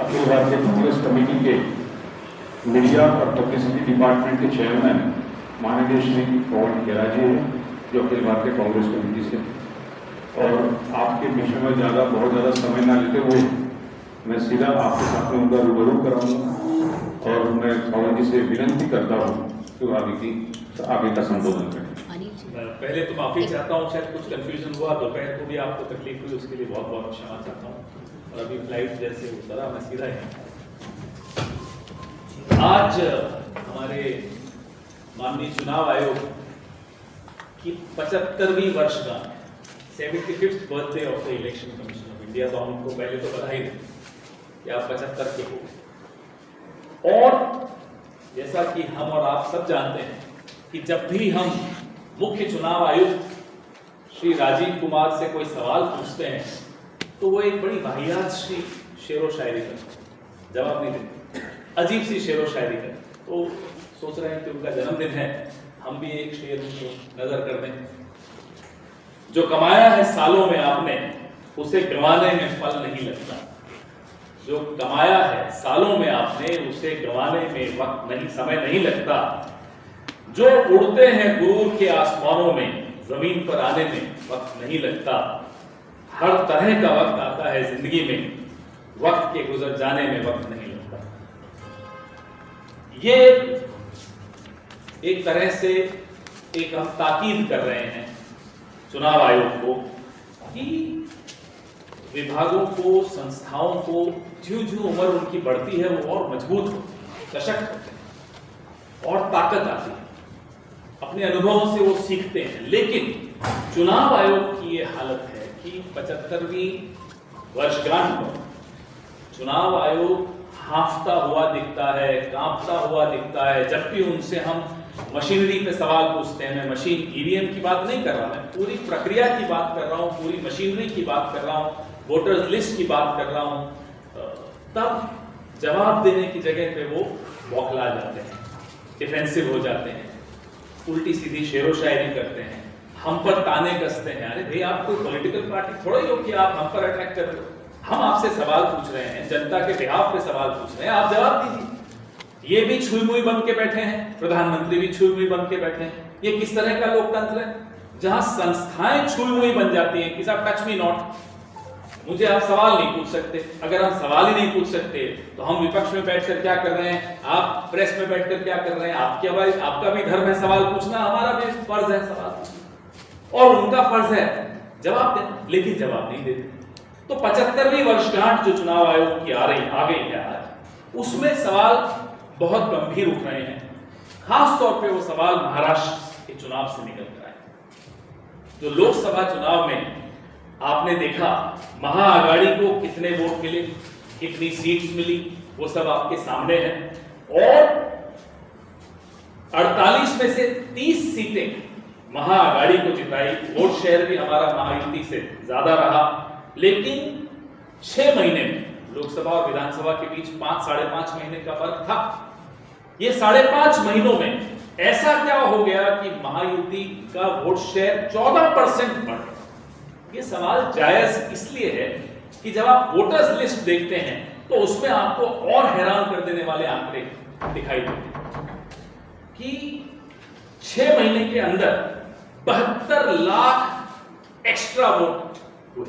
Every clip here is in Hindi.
अखिल भारतीय कांग्रेस कमेटी के मीडिया और पब्लिसिटी डिपार्टमेंट के चेयरमैन माननीय श्री पवन खेरा जी हैं, जो अखिल भारतीय कांग्रेस कमेटी से, और आपके विषय में बहुत ज़्यादा समय न लेते हुए मैं सीधा आपके साथ में उनका रूबरू कराऊंगा और मैं पवन जी से विनती करता हूँ कि आगे का संबोधन करें। पहले तो माफी चाहता हूँ, शायद कुछ कंफ्यूजन हुआ, दोपहर को भी आपको तकलीफ हुई, उसके लिए बहुत बहुत क्षमा चाहता हूँ। और अभी फ्लाइट जैसे उतरा मैं सीधा ही आज हमारे माननीय चुनाव आयोग की 75वीं वर्षगांठ, 75th birthday of the election commission of India. तो हम उनको पहले तो बधाई दें कि आप 75 के हो। और जैसा कि हम और आप सब जानते हैं कि जब भी हम मुख्य चुनाव आयुक्त श्री राजीव कुमार से कोई सवाल पूछते हैं तो वो एक बड़ी वाहियात सी शेरो शायरी करते हैं, जवाब नहीं देते, अजीब सी शेरो शायरी करते। तो सोच रहे हैं कि उनका जन्मदिन है, हम भी एक शेर उनको नजर कर दें। जो कमाया है सालों में आपने, उसे गंवाने में फल नहीं लगता। जो कमाया है सालों में आपने, उसे गंवाने में वक्त नहीं, समय नहीं लगता। जो उड़ते हैं गुरूर के आसमानों में, जमीन पर आने में वक्त नहीं लगता। हर तरह का वक्त आता है जिंदगी में, वक्त के गुजर जाने में वक्त नहीं लगता। ये एक तरह से एक हम ताकीद कर रहे हैं चुनाव आयोग को कि विभागों को, संस्थाओं को ज्यों-ज्यों उम्र उनकी बढ़ती है वो और मजबूत होते हैं, सशक्त होते हैं और ताकत आती है, अपने अनुभवों से वो सीखते हैं। लेकिन चुनाव आयोग की ये हालत है कि 75वीं वर्षगांठ पर चुनाव आयोग हांफता हुआ दिखता है, कांपता हुआ दिखता है। जब भी उनसे हम मशीनरी पे सवाल पूछते हैं, मैं मशीन ईवीएम की बात नहीं कर रहा, मैं पूरी प्रक्रिया की बात कर रहा हूँ, पूरी मशीनरी की बात कर रहा हूँ, वोटर्स लिस्ट की बात कर रहा हूँ, तब जवाब देने की जगह पे वो बौखला जाते हैं, डिफेंसिव हो जाते हैं, उल्टी सीधी शेरो शायरी करते हैं, हम पर ताने कसते हैं। अरे भाई, आप कोई पॉलिटिकल पार्टी थोड़ा ही हो कि आप हम पर अटैक कर रहे हो। हम आपसे सवाल पूछ रहे हैं, जनता के बिहाफ पे सवाल पूछ रहे हैं, आप जवाब दीजिए। ये भी छुई मुई बन के बैठे हैं, प्रधानमंत्री भी छुई मुई बन के बैठे हैं। ये किस तरह का लोकतंत्र है जहां संस्थाएं छुई मुई बन जाती हैं कि साहब टच मी नॉट, मुझे आप सवाल नहीं पूछ सकते। अगर हम सवाल ही नहीं पूछ सकते तो हम विपक्ष में बैठकर क्या कर रहे हैं, आप प्रेस में बैठकर क्या कर रहे हैं? आपका भी धर्म है सवाल पूछना, हमारा भी फर्ज है सवाल पूछना, और उनका फर्ज है जवाब देना, लेकिन जवाब नहीं देते। तो 75वीं वर्षगांठ जो चुनाव आयोग की आ गई है आज, उसमें सवाल बहुत गंभीर उठ रहे हैं। खास तौर पे वो सवाल महाराष्ट्र के चुनाव से निकल कर आए। जो लोकसभा चुनाव में आपने देखा महाआघाड़ी को कितने वोट मिले, कितनी सीट्स मिली, वो सब आपके सामने है। और 48 में से 30 सीटें महाआघाड़ी को जिताई। वोट शेयर भी हमारा महायुति से ज्यादा रहा, लेकिन 6 महीने में लोकसभा और विधानसभा के बीच 5-5.5 महीने का फर्क था। ये 5.5 महीनों में ऐसा क्या हो गया कि महायुति का वोट शेयर 14% बढ़ गया? ये सवाल जायज इसलिए है कि जब आप वोटर्स लिस्ट देखते हैं तो उसमें आपको और हैरान कर देने वाले आंकड़े दिखाई देते हैं कि 6 महीने के अंदर 72 लाख एक्स्ट्रा वोट हुए।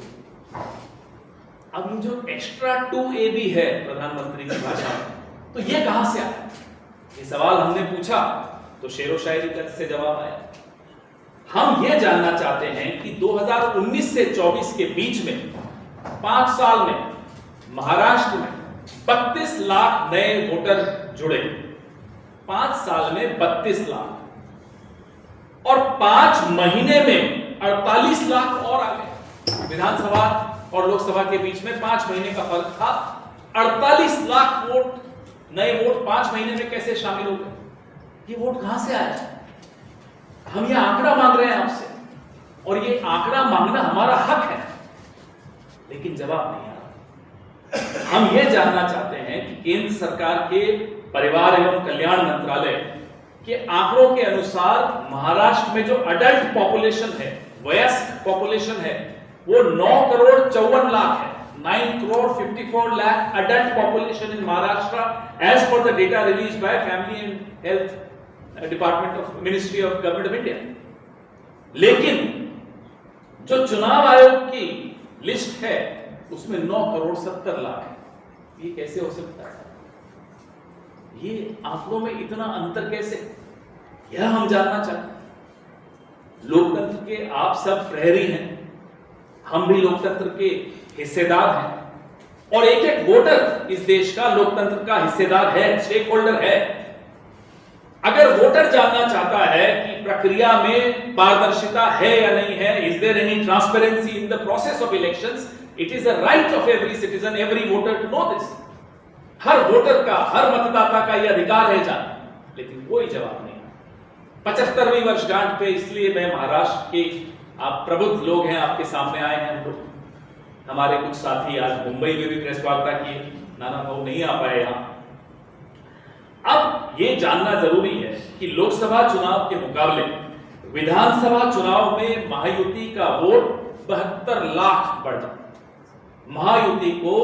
अब ये जो एक्स्ट्रा 2AB है प्रधानमंत्री की भाषा में, तो ये कहां से आया? ये सवाल हमने पूछा तो शेरो शायरी से जवाब आया। हम ये जानना चाहते हैं कि 2019 से 24 के बीच में 5 साल में महाराष्ट्र में 32 लाख नए वोटर जुड़े। 5 साल में 32 लाख, और 5 महीने में 48 लाख और आ गए। विधानसभा और लोकसभा के बीच में 5 महीने का फर्क था। 48 लाख वोट, नए वोट 5 महीने में कैसे शामिल हो गए? ये वोट कहां से आया? हम ये आंकड़ा मांग रहे हैं आपसे, और ये आंकड़ा मांगना हमारा हक है, लेकिन जवाब नहीं आ रहा। हम ये जानना चाहते हैं कि केंद्र सरकार के परिवार एवं कल्याण मंत्रालय के आंकड़ों के अनुसार महाराष्ट्र में जो अडल्ट पॉपुलेशन है, वयस्क पॉपुलेशन है, वो 9 करोड़ 54 लाख है। 9 crore 54 lakh adult population in Maharashtra as per the data released by Family and Health Department of Ministry of Government of India. लेकिन जो चुनाव आयोग की लिस्ट है उसमें 9 करोड़ 70 लाख है। ये कैसे हो सकता है? ये आंकड़ों में इतना अंतर कैसे? यह हम जानना चाहते हैं। लोकतंत्र के आप सब प्रहरी हैं, हम भी लोकतंत्र के हिस्सेदार हैं और एक एक वोटर इस देश का लोकतंत्र का हिस्सेदार है, स्टेक होल्डर है। अगर वोटर जानना चाहता है कि प्रक्रिया में पारदर्शिता है या नहीं है, is there any transparency in the process of elections, it is a right of every citizen, every voter to know this. हर वोटर का, हर मतदाता का यह अधिकार है जानना, लेकिन कोई जवाब नहीं। 75वीं वर्षगांठ पे इसलिए मैं महाराष्ट्र के आप प्रबुद्ध लोग हैं, आपके सामने आए हैं हम लोग। हमारे कुछ साथी आज मुंबई में भी प्रेस वार्ता किए, नाना भाऊ नहीं आ पाए यहां। अब ये जानना जरूरी है कि लोकसभा चुनाव के मुकाबले विधानसभा चुनाव में महायुति का वोट 72 लाख बढ़ जाता। महायुति को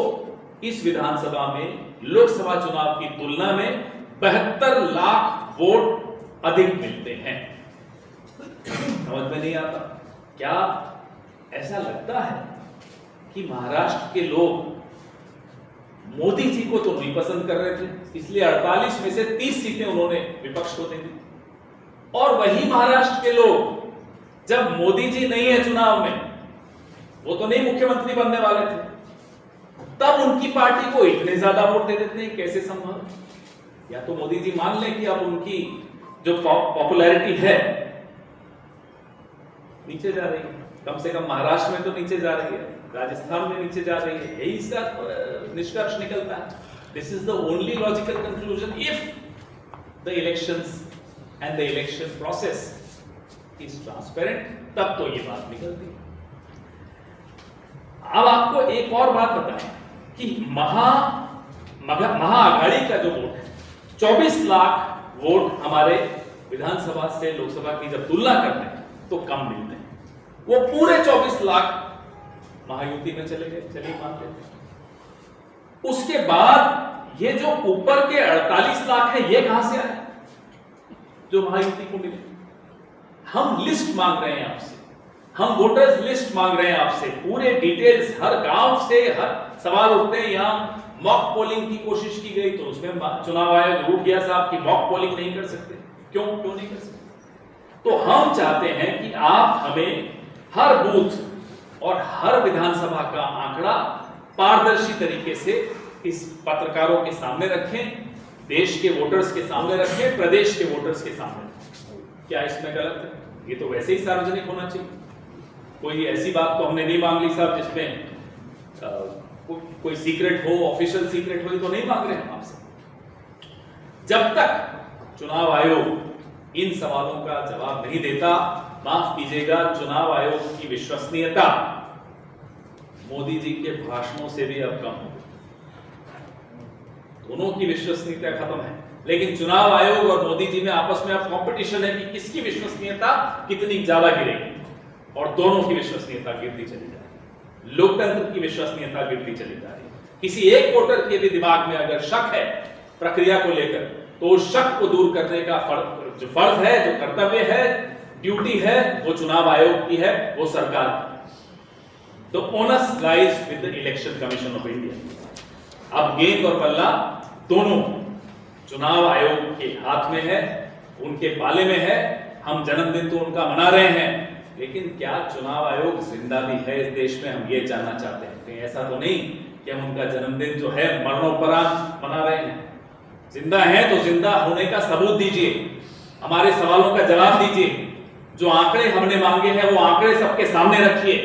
इस विधानसभा में लोकसभा चुनाव की तुलना में 72 लाख वोट अधिक मिलते हैं। समझ में नहीं आता क्या? ऐसा लगता है कि महाराष्ट्र के लोग मोदी जी को तो नहीं पसंद कर रहे थे, इसलिए 48 में से 30 सीटें उन्होंने विपक्ष को दे दी। और वही महाराष्ट्र के लोग जब मोदी जी नहीं है चुनाव में, वो तो नहीं मुख्यमंत्री बनने वाले थे, तब उनकी पार्टी को इतने ज्यादा वोट दे देते हैं। कैसे संभव? या तो मोदी जी मान लें कि अब उनकी जो पॉपुलैरिटी है नीचे जा रही है, कम से कम महाराष्ट्र में तो नीचे जा रही है, राजस्थान में नीचे जा रही है, यही इसका निष्कर्ष निकलता है। This is the only logical conclusion if the elections and the election process is transparent, तब तो ये बात निकलती है। अब आपको एक और बात बताएं कि महाआघाड़ी का जो वोट है, 24 लाख वोट हमारे विधानसभा से लोकसभा की जब तुलना करते हैं तो कम मिलते हैं। वो पूरे 24 लाख महायुति में चले गए, चलिए मान लेते हैं। उसके बाद ये जो ऊपर के 48 लाख है, ये कहां से आए जो महायुति को मिले? हम लिस्ट मांग रहे हैं आपसे, हम वोटर्स लिस्ट मांग रहे हैं आपसे, पूरे डिटेल्स, हर गांव से हर सवाल उठते हैं। यहां मॉक पोलिंग की कोशिश की गई तो उसमें चुनाव आयोग रूठ गया साहब कि मॉक पोलिंग नहीं कर सकते। क्यों नहीं कर सकते? तो हम चाहते हैं कि आप हमें हर बूथ और हर विधानसभा का आंकड़ा पारदर्शी तरीके से इस पत्रकारों के सामने रखें, देश के वोटर्स के सामने रखें, प्रदेश के वोटर्स के सामने रखें। क्या इसमें गलत है? ये तो वैसे ही सार्वजनिक होना चाहिए। कोई ऐसी बात तो हमने नहीं मांग ली साहब जिसमें कोई सीक्रेट हो, ऑफिशियल सीक्रेट हो, तो नहीं मांग रहे हैं आपसे। जब तक चुनाव आयोग इन सवालों का जवाब नहीं देता, माफ कीजिएगा, चुनाव आयोग की विश्वसनीयता मोदी जी के भाषणों से भी अब कम हो। दोनों की विश्वसनीयता खत्म है, लेकिन चुनाव आयोग और मोदी जी में आपस में अब कंपटीशन है कि किसकी विश्वसनीयता कितनी ज्यादा गिरेगी, और दोनों की विश्वसनीयता गिरती चली जा रही है। लोकतंत्र की विश्वसनीयता गिरती चली जा रही है। किसी एक वोटर के भी दिमाग में अगर शक है प्रक्रिया को लेकर, तो उस शक को दूर करने का जो फर्ज है, जो कर्तव्य है, ड्यूटी है, वो चुनाव आयोग की है, वो सरकार की। तो onus lies with the election commission of India. अब गेंद और बल्ला दोनों चुनाव आयोग के हाथ में है, उनके पाले में है। हम जन्मदिन तो उनका मना रहे हैं, लेकिन क्या चुनाव आयोग जिंदा भी है इस देश में? हम ये जानना चाहते हैं। कहीं ऐसा तो नहीं कि हम उनका जन्मदिन जो है मरणोपरांत मना रहे हैं? जिंदा है तो जिंदा होने का सबूत दीजिए, हमारे सवालों का जवाब दीजिए। जो आंकड़े हमने मांगे हैं वो आंकड़े सबके सामने रखिए,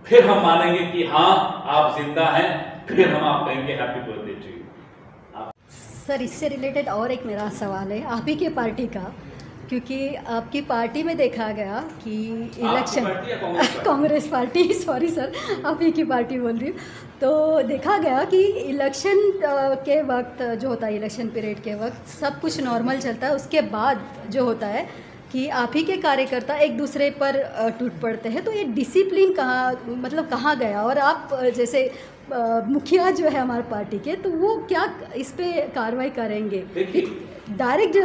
फिर हम मानेंगे कि हाँ आप जिंदा हैं, फिर हम आप कहेंगे happy birthday to you. Sir, इससे रिलेटेड और एक मेरा सवाल है आप ही की पार्टी का, क्योंकि आपकी पार्टी में देखा गया कि election Congress party sorry sir, आप ही की पार्टी बोल रही हूँ, तो देखा गया कि इलेक्शन के वक्त जो होता है, इलेक्शन पीरियड के वक्त सब कुछ नॉर्मल चलता है, उसके बाद जो होता है कि आप ही के कार्यकर्ता एक दूसरे पर टूट पड़ते हैं, तो ये डिसिप्लिन कहाँ गया? और आप जैसे मुखिया जो है हमारी पार्टी के, तो वो क्या इस पे कार्रवाई करेंगे? देखिए, डायरेक्ट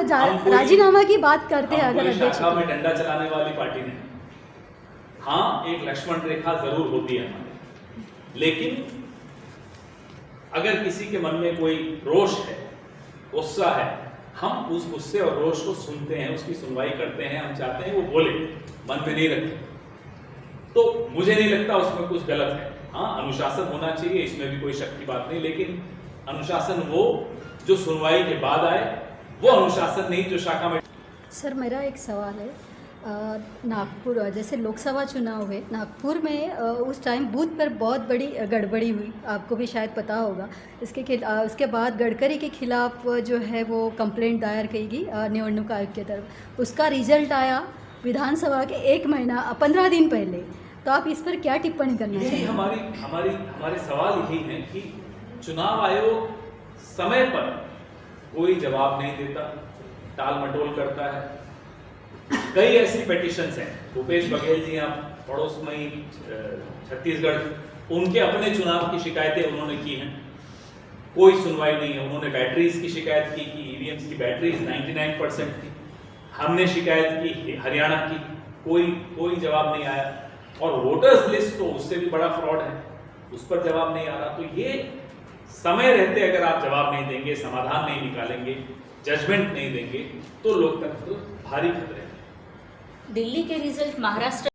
राजीनामा की बात करते हैं अगर अध्यक्ष शाखा में डंडा चलाने वाली पार्टी नहीं। हाँ, एक लक्ष्मण रेखा जरूर होती है हमारी, लेकिन अगर किसी के मन में कोई रोष है, गुस्सा है, हम उस गुस्से और रोष को सुनते हैं, उसकी सुनवाई करते हैं। हम चाहते हैं वो बोले, मन में नहीं रखे। तो मुझे नहीं लगता उसमें कुछ गलत है। हाँ, अनुशासन होना चाहिए, इसमें भी कोई शक की बात नहीं, लेकिन अनुशासन वो जो सुनवाई के बाद आए, वो अनुशासन नहीं जो शाखा में। सर, मेरा एक सवाल है, नागपुर जैसे लोकसभा चुनाव हुए नागपुर में, उस टाइम बूथ पर बहुत बड़ी गड़बड़ी हुई, आपको भी शायद पता होगा। उसके बाद गडकरी के खिलाफ जो है वो कंप्लेंट दायर की गई निवडणूक आयोग की तरफ। उसका रिजल्ट आया विधानसभा के 1 महीना 15 दिन पहले। तो आप इस पर क्या टिप्पणी करना चाहिए? हमारे सवाल यही हैं कि चुनाव आयोग समय पर कोई जवाब नहीं देता, टाल मटोल करता है। कई ऐसी पेटिशंस हैं, भूपेश बघेल जी यहाँ पड़ोस में ही छत्तीसगढ़, उनके अपने चुनाव की शिकायतें उन्होंने की हैं, कोई सुनवाई नहीं है। उन्होंने बैटरीज की शिकायत की कि ईवीएम्स की बैटरीज 99% थी। हमने शिकायत की हरियाणा की, कोई जवाब नहीं आया। और वोटर्स लिस्ट तो उससे भी बड़ा फ्रॉड है, उस पर जवाब नहीं आ रहा। तो ये समय रहते अगर आप जवाब नहीं देंगे, समाधान नहीं निकालेंगे, जजमेंट नहीं देंगे, तो लोकतंत्र भारी खतरे हैं। दिल्ली के रिजल्ट महाराष्ट्र